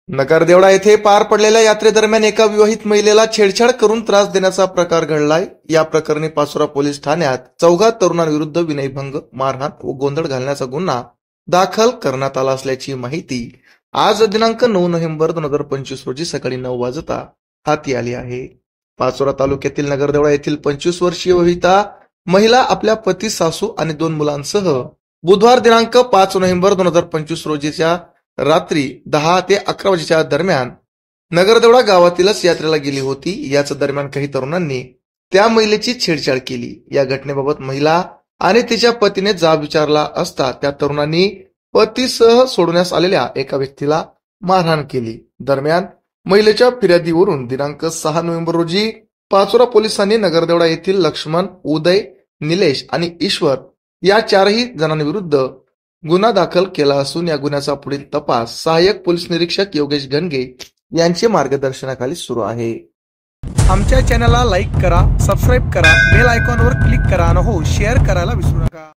नगरदेवळा येथे पार पडलेल्या यात्रेदरम्यान एका विवाहित महिलेला छेडछाड करून त्रास देण्याचा प्रकार घडलाय। या प्रकरणी पाचोरा पोलीस ठाण्यात 4 तरुणांविरुद्ध विनयभंग, मारहाण व गोंधळ घालण्याचा गुन्हा दाखल करण्यात आला असल्याची माहिती आज दिनांक 9 नोव्हेंबर 2025 रोजी सकाळी 9 वाजता हाती आली आहे। पाचोरा तालुक्यातील नगरदेवळा येथील 25 वर्षीय विवाहिता महिला आपल्या पती, सासू आणि 2 मुलांसह बुधवार दिनांक 5 नोव्हेंबर 2025 रोजीच्या रात्री 10 ते 11 वाजेच्या दरम्यान नगरदेवळा गावातीलच यात्रेला गेली होती। याच दरम्यान काही तरुणांनी त्या महिलेची छेडछाड केली। या घटनेबाबत महिला आणि तिच्या पतीने जाब विचारला असता त्या तरुणांनी पतीसह सोडण्यास आलेल्या एका व्यक्तीला मारहाण केली। दरम्यान महिलेच्या फिर्यादीवरून दिनांक 6 नोव्हेंबर रोजी पाचोरा पोलिसांनी नगरदेवळा येथील लक्ष्मण, उदय, निलेश आणि ईश्वर या 4ही जणांविरुद्ध गुन्हा दाखल केला असून या गुन्ह्याचा पुढील तपास सहाय्यक पोलीस निरीक्षक योगेश गणगे यांच्या मार्गदर्शनाखाली सुरू आहे। आमच्या चॅनलला लाईक करा, सबस्क्राईब करा, बेल आयकॉनवर क्लिक करा आणि हो शेअर करायला विसरू नका।